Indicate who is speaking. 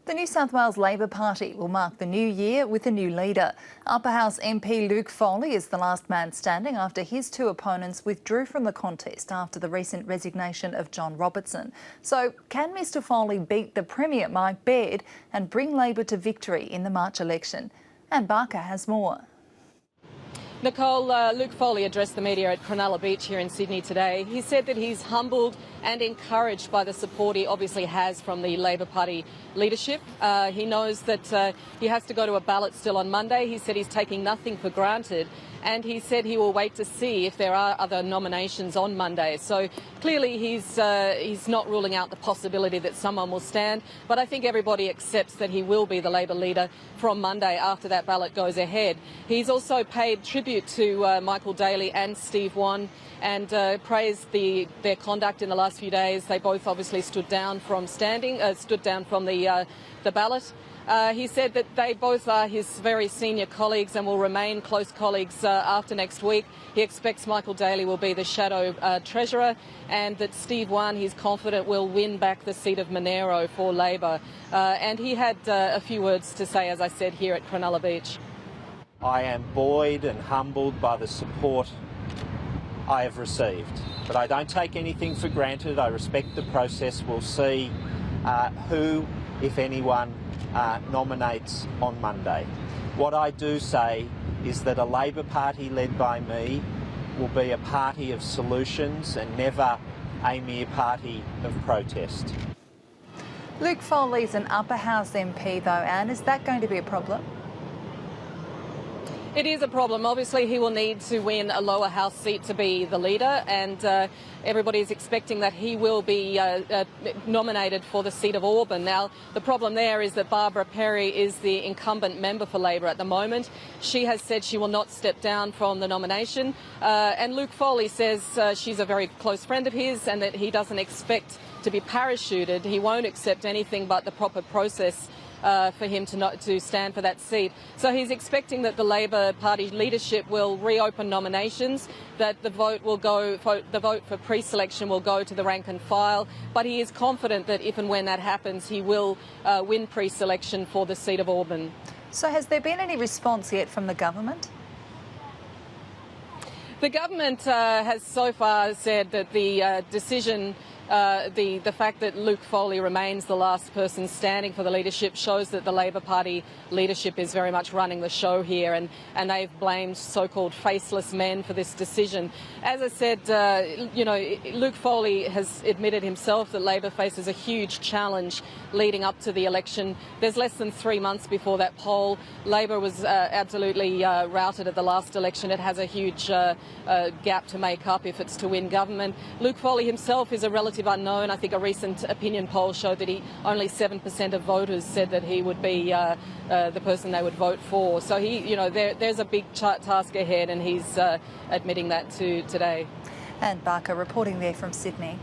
Speaker 1: The New South Wales Labor Party will mark the new year with a new leader. Upper House MP Luke Foley is the last man standing after his two opponents withdrew from the contest after the recent resignation of John Robertson. So can Mr Foley beat the Premier Mike Baird and bring Labor to victory in the March election? And Barker has more.
Speaker 2: Nicole, Luke Foley addressed the media at Cronulla Beach here in Sydney today. He said that he's humbled and encouraged by the support he obviously has from the Labor Party leadership. He knows that he has to go to a ballot still on Monday. He said he's taking nothing for granted, and he said he will wait to see if there are other nominations on Monday. So clearly he's not ruling out the possibility that someone will stand, but I think everybody accepts that he will be the Labor leader from Monday after that ballot goes ahead. He's also paid tribute to Michael Daly and Steve Wan and praised their conduct in the last few days. They both obviously stood down from the ballot. He said that they both are his very senior colleagues and will remain close colleagues after next week. He expects Michael Daly will be the shadow treasurer, and that Steve Wan, he's confident, will win back the seat of Monero for Labor. And he had a few words to say, as I said, here at Cronulla Beach.
Speaker 3: I am buoyed and humbled by the support I have received, but I don't take anything for granted. I respect the process. We'll see who, if anyone, nominates on Monday. What I do say is that a Labor Party led by me will be a party of solutions and never a mere party of protest.
Speaker 1: Luke Foley's an Upper House MP though, Anne. Is that going to be a problem?
Speaker 2: It is a problem. Obviously, he will need to win a lower house seat to be the leader, and everybody is expecting that he will be nominated for the seat of Auburn. Now, the problem there is that Barbara Perry is the incumbent member for Labor at the moment. She has said she will not step down from the nomination, and Luke Foley says she's a very close friend of his and that he doesn't expect to be parachuted. He won't accept anything but the proper process for him to stand for that seat. So he's expecting that the Labor Party leadership will reopen nominations, that the vote for pre-selection will go to the rank and file, but he is confident that if and when that happens, he will win pre-selection for the seat of Auburn.
Speaker 1: So has there been any response yet from the government?
Speaker 2: The government has so far said that the decision, the fact that Luke Foley remains the last person standing for the leadership shows that the Labor Party leadership is very much running the show here, and they've blamed so-called faceless men for this decision. As I said, Luke Foley has admitted himself that Labor faces a huge challenge leading up to the election. There's less than 3 months before that poll. Labor was absolutely routed at the last election. It has a huge gap to make up if it's to win government. Luke Foley himself is a relative unknown. I think a recent opinion poll showed that only 7% of voters said that he would be the person they would vote for. So there's a big task ahead, and he's admitting that today.
Speaker 1: And Barker reporting there from Sydney.